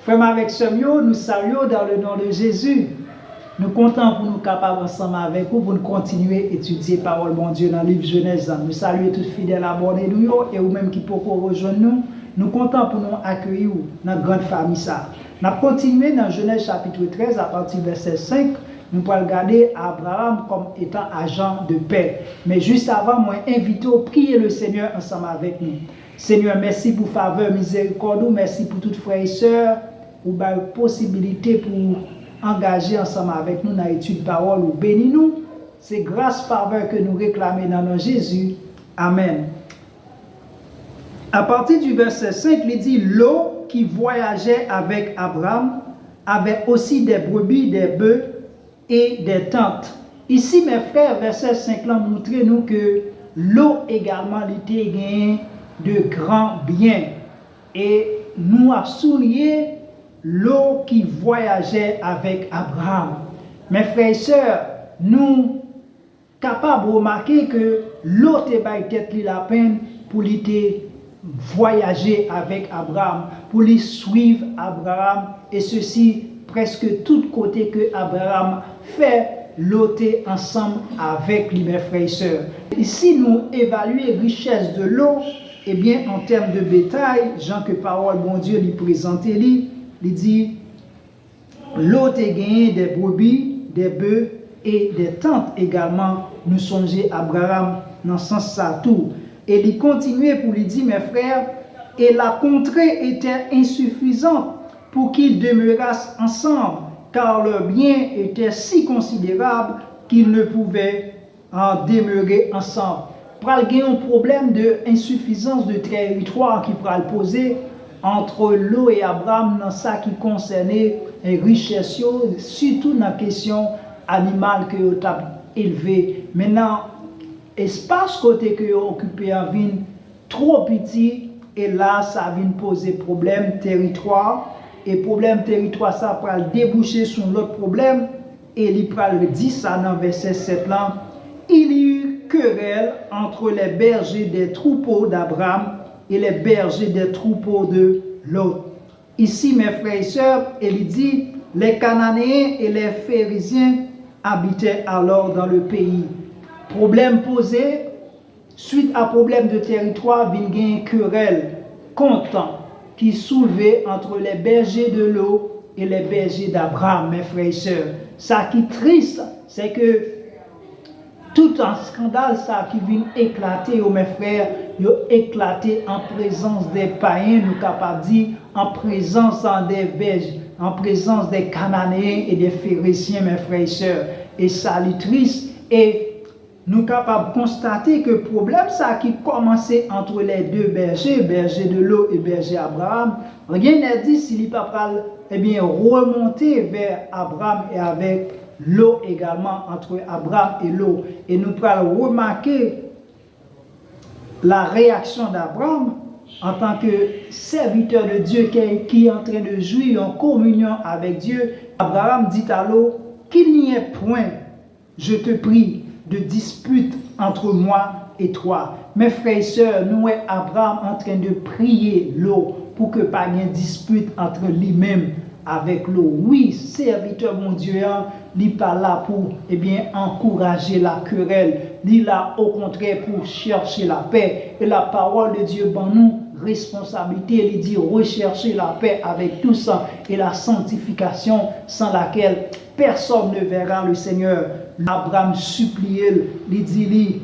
Frère avec Semio, nous saluons dans le nom de Jésus. Nous comptons pour nous capables ensemble avec vous pour nous continuer à étudier la parole de Dieu dans le livre Genèse. Nous saluons tous fidèles abonnés nous et vous-même qui pouvez rejoindre nous. Nous comptons pour nous accueillir dans la grande famille. Nous continuons dans Genèse chapitre 13 à partir du verset 5. Nous pouvons regarder Abraham comme étant agent de paix. Mais juste avant, moi, invite à prier le Seigneur ensemble avec nous. Seigneur, merci pour faveur, miséricorde, merci pour toutes frères et sœurs, pour la possibilité pour engager ensemble avec nous dans l'étude de parole ou bénis-nous. C'est grâce faveur que nous réclamons dans notre Jésus. Amen. À partir du verset 5, il dit Lot qui voyageait avec Abraham avait aussi des brebis, des bœufs et des tentes. Ici, mes frères, verset 5 là montre nous que Lot également était gagné de grands biens. Et nous avons souligné Lot qui voyageait avec Abraham. Mes frères et sœurs, nous sommes capables de remarquer que Lot était la peine pour lui voyager avec Abraham, pour lui suivre Abraham, et ceci presque tout côté que Abraham fait, Lot ensemble avec lui, mes frères et sœurs. Ici, nous évaluons la richesse de Lot, eh bien, en termes de bétail, Jean que parole, bon Dieu, lui présente, il dit, Lot a gagné des brebis, des bœufs et des tentes également. Nous songeons Abraham dans ce sens ça tout. Et il continuait pour lui dire, mes frères, et la contrée était insuffisante pour qu'ils demeurassent ensemble, car leur bien était si considérable qu'ils ne pouvaient en demeurer ensemble. Il y a un problème d'insuffisance de territoire qui pourra le poser entre Lot et Abraham dans ce qui concernait les richesses, surtout dans la question animale que vous avez élevée. Maintenant, l'espace côté que vous occupez en ville trop petit, et là, ça vient poser problème territoire. Et problème territoire, ça va déboucher sur l'autre problème. Et il va dire ça dans verset 7 là. Il y eut querelle entre les bergers des troupeaux d'Abraham et les bergers des troupeaux de Lot. Ici, mes frères et sœurs, il dit, les Cananéens et les Phérésiens habitaient alors dans le pays. Problème posé, suite à problème de territoire, il y a une querelle content qui soulevait entre les bergers de Lot et les bergers d'Abraham, mes frères et sœurs. Ça qui est triste, c'est que tout un scandale ça qui vient éclater, mes frères, il éclaté en présence des païens, nous capables de dire, en présence des bergers, en présence des Cananéens et des Phérésiens, mes frères et sœurs. Et ça est triste. Et nous sommes capables de constater que le problème ça qui commençait entre les deux bergers, berger de Lot et berger d'Abraham, rien n'est dit s'il n'est pas remonter vers Abraham et avec Lot également, entre Abraham et Lot. Et nous pouvons remarquer la réaction d'Abraham en tant que serviteur de Dieu qui est en train de jouir en communion avec Dieu. Abraham dit à Lot qu'il n'y ait point, je te prie, de dispute entre moi et toi. Mes frères et sœurs, nous sommes Abraham en train de prier Lot pour que pas de dispute entre lui-même avec Lot. Oui, serviteur mon Dieu, il n'est pas là pour encourager la querelle. Il est là au contraire pour chercher la paix. Et la parole de Dieu dans nous responsabilité, il dit rechercher la paix avec tous et la sanctification sans laquelle personne ne verra le Seigneur. Abraham suppliait, il dit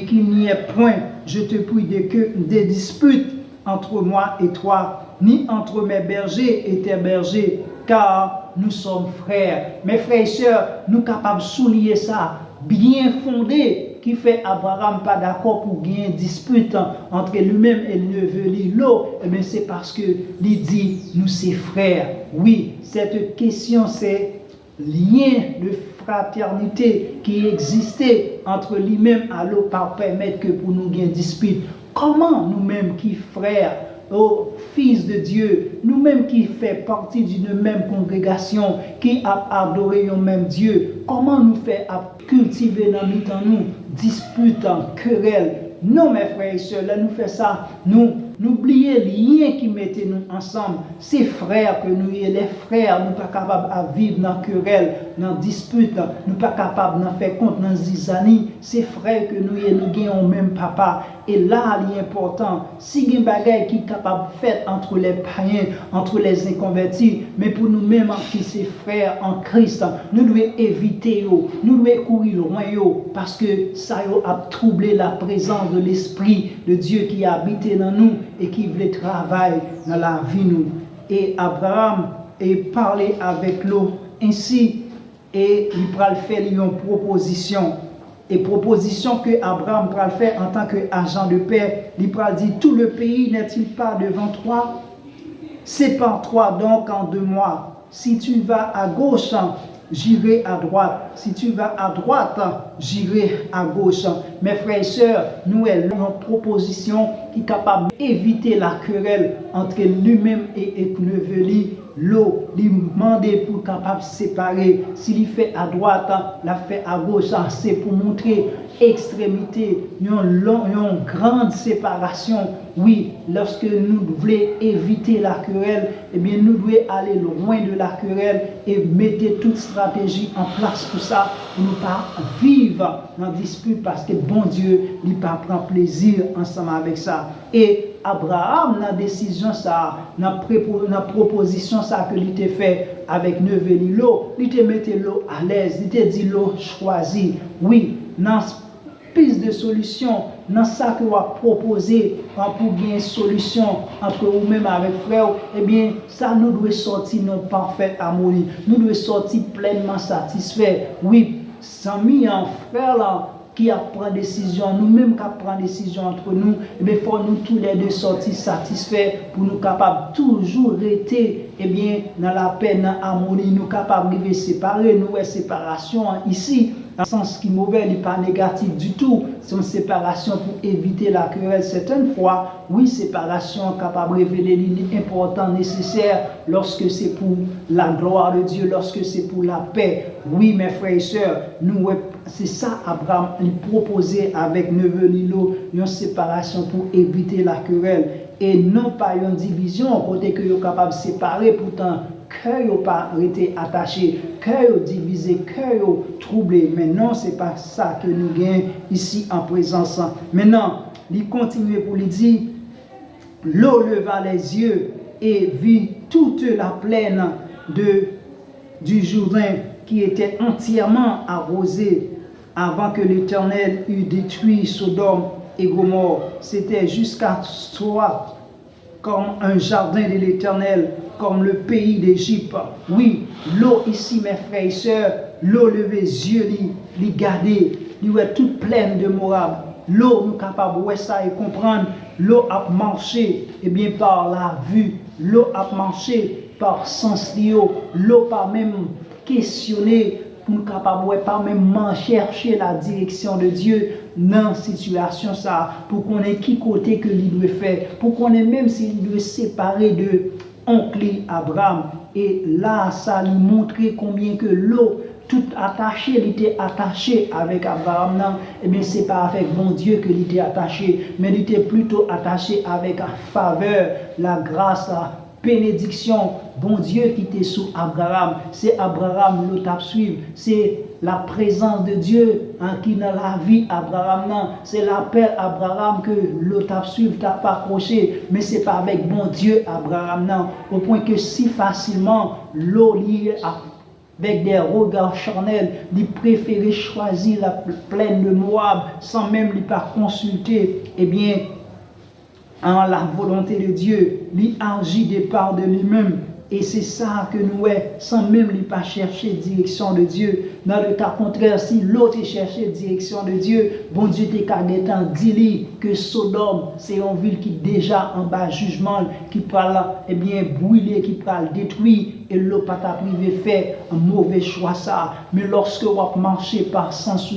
qu'il n'y ait point, je te prie, des disputes entre moi et toi, ni entre mes bergers et tes bergers, car nous sommes frères. Mes frères et sœurs, nous sommes capables de souligner ça, bien fondé, qui fait Abraham pas d'accord pour gagner une dispute entre lui-même et le neveu Lot. Eh bien, c'est parce que il dit nous sommes frères. Oui, cette question c'est lien de fraternité qui existait entre lui-même et Lot par permettre que pour nous gagner une dispute. Comment nous-mêmes qui frères, fils de Dieu, nous-mêmes qui fait partie d'une même congrégation, qui a adoré un même Dieu, comment nous fait cultiver dans nous dispute, querelle? Non, mes frères et sœurs, là nous faisons ça, nous N'oubliez rien qui mettait nous ensemble. Ces frères que nous, les frères, nous pas capables à vivre dans querelle, dans dispute, nous pas capables d'en faire compte dans zizanie. Ces frères que nous gagnons même papa. Et là, l'important, si il y a des bagailles qui sont capables de faire entre les païens, entre les inconvertis, mais pour nous-mêmes, qui ces frères en Christ, nous devons éviter, nous devons courir loin, parce que ça a troublé la présence de l'Esprit de Dieu qui habite dans nous et qui veut travailler dans la vie nous. Et Abraham est parlé avec l'eau ainsi, et il va faire une proposition. Et proposition que Abraham va faire en tant qu'agent de paix, il va dire, tout le pays n'est-il pas devant toi? Sépare-toi donc en 2 mois. Si tu vas à gauche, j'irai à droite. Si tu vas à droite, j'irai à gauche. Mes frères et sœurs, nous avons une proposition qui est capable d'éviter la querelle entre lui-même et Neveli. L'eau, il demande pour capable séparer. S'il fait à droite, la fait à gauche, c'est pour montrer extrémité, une grande séparation. Oui, lorsque nous voulons éviter la querelle, eh bien nous devons aller loin de la querelle et mettre toute stratégie en place pour ça, pour ne pas vivre dans dispute, parce que bon Dieu, il pas prend plaisir ensemble avec ça. Et Abraham, dans la décision, dans la proposition ça que il t'a fait avec Neveli l'eau, il t'a mis l'eau à l'aise, il t'a dit l'eau choisie. Oui, dans piste de solution, dans ça que vous proposé pour gagner une solution entre vous-même avec frère, eh bien, ça nous doit sortir non parfaite harmonie. Nous devons sortir pleinement satisfaits. Oui, sans mis un frère là, qui a pris décision, nous-mêmes qui prenons décision entre nous, il faut nous tous les deux sortir satisfaits pour nous capables toujours rester dans la paix, dans l'harmonie, nous capables de séparer, nous avons séparation ici. Dans le sens qui est mauvais, il n'est pas négatif du tout. C'est une séparation pour éviter la querelle. Certaines fois, oui, séparation capable de révéler l'important nécessaire lorsque c'est pour la gloire de Dieu, lorsque c'est pour la paix. Oui, mes frères et sœurs, c'est ça Abraham lui proposait avec Neveli l'eau, une séparation pour éviter la querelle. Et non pas une division, côté que vous êtes capable de séparer, pourtant, cœur n'a pas été attaché, cœur divisé, cœur troublé. Mais non, ce n'est pas ça que nous gagnons ici en présence. Maintenant, il continue pour lui dire, l'eau leva les yeux et vit toute la plaine du Jourdain qui était entièrement arrosée avant que l'Éternel eût détruit Sodome et Gomorrhe. C'était jusqu'à soi comme un jardin de l'Éternel, comme le pays d'Égypte. Oui, l'eau ici, mes frères et sœurs, l'eau levée les yeux, les garder, l'eau est toute pleine de Moab. L'eau, nous sommes capables de voir ça et comprendre. L'eau a marché, par la vue. L'eau a marché par sens l'eau. L'eau pas même questionner pour nous capables pas même chercher la direction de Dieu dans situation ça, pour qu'on ait qui côté que il doit faire, pour qu'on ait même s'il doit séparer de oncle Abraham. Et là, ça lui montrait combien que l'eau tout attaché, il était attaché avec Abraham, c'est pas avec bon Dieu qu'il était attaché, mais il était plutôt attaché avec la faveur, la grâce, la bénédiction, bon Dieu qui était sous Abraham. C'est Abraham l'autre à suivre, c'est la présence de Dieu qui dans la vie Abraham, c'est l'appel Abraham que l'autre à suivre t'a pas accroché, mais c'est pas avec bon Dieu Abraham, au point que si facilement l'eau liée avec des regards charnels, il préférait choisir la plaine de Moab sans même lui pas consulter, en la volonté de Dieu, il agit de part de lui-même. Et c'est ça que nous, sans même lui pas chercher direction de Dieu. Dans le cas contraire, si l'autre cherchait direction de Dieu, bon Dieu t'es qu'à dit que Sodome, c'est une ville qui déjà en bas jugement, qui parle brûler, qui parle détruire, et l'eau pas t'a privé fait un mauvais choix ça. Mais lorsque vous marchez par sens,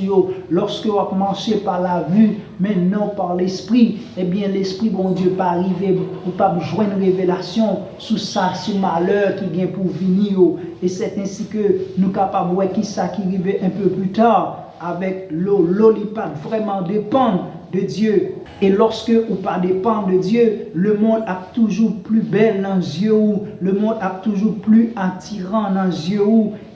lorsque vous marchez par la vue, mais non par l'esprit, l'esprit, bon Dieu, pas arriver, ou pas joindre une révélation sous ça, sur malheur qui vient pour venir. Et c'est ainsi que nous sommes capables de voir qui ça qui arrive un peu plus tard avec l'eau. L'eau n'est pas vraiment dépendre de Dieu. Et lorsque ou pas dépend de Dieu, le monde a toujours plus belle dans les yeux, le monde a toujours plus attirant dans les yeux.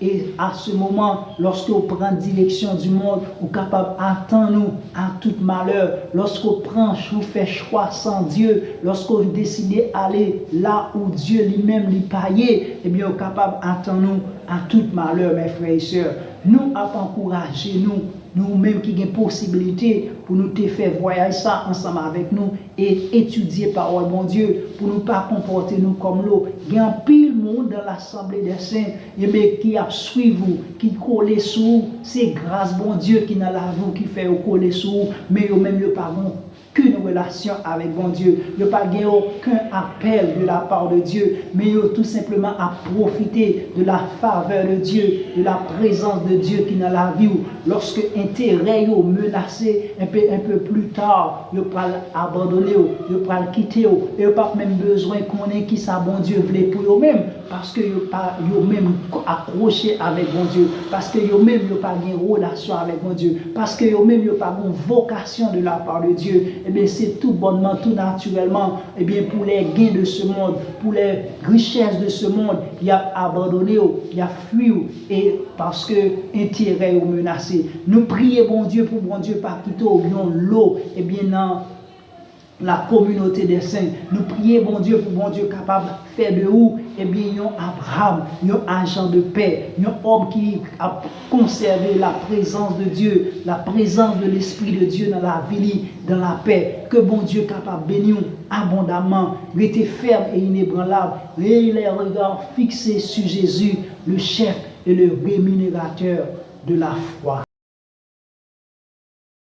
Et à ce moment, lorsque vous prenez direction du monde, vous êtes capable d'attendre nous à tout malheur. Lorsque vous prenez, vous faites choix sans Dieu, lorsque vous décidez d'aller là où Dieu lui-même lui paye, eh bien vous êtes capable d'attendre nous à tout malheur, mes frères et sœurs. Nous avons encouragé nous-mêmes qui avons possibilité pour nous te faire voyager ça ensemble avec nous et étudier parole bon Dieu pour nous pas comporter nous comme l'eau. Il y a un pile monde dans l'assemblée des saints qui a suivi vous, qui colle sur vous. C'est grâce bon Dieu qui n'a la vous qui fait coller sur vous, mais eux même pas aucune relation avec bon Dieu. Il n'y a pas aucun appel de la part de Dieu, mais il tout simplement à profiter de la faveur de Dieu, de la présence de Dieu qui est dans la vie. Lorsque l'intérêt est menacé, un peu plus tard, il pas abandonner, il pas quitter, il pas même besoin qu'on ait qui ça bon Dieu voulait pour eux-mêmes, parce que ils pas même accroché avec bon Dieu, parce que eux même pas une relation avec bon Dieu, parce que eux même pas une vocation de la part de Dieu. Eh bien c'est tout bonnement, tout naturellement, eh bien pour les gains de ce monde, pour les richesses de ce monde, il a abandonné, il a fui, et parce que l'intérêt est menacé. Nous prions bon Dieu pour bon Dieu pas quitter l'eau, et bien dans la communauté des saints. Nous prions bon Dieu pour bon Dieu capable de faire de vous, eh bien, un Abraham, un agent de paix, un homme qui a conservé la présence de Dieu, la présence de l'Esprit de Dieu dans la vie, dans la paix. Que bon Dieu capable de bénir abondamment, rester ferme et inébranlable, et les regards fixés sur Jésus, le chef et le rémunérateur de la foi.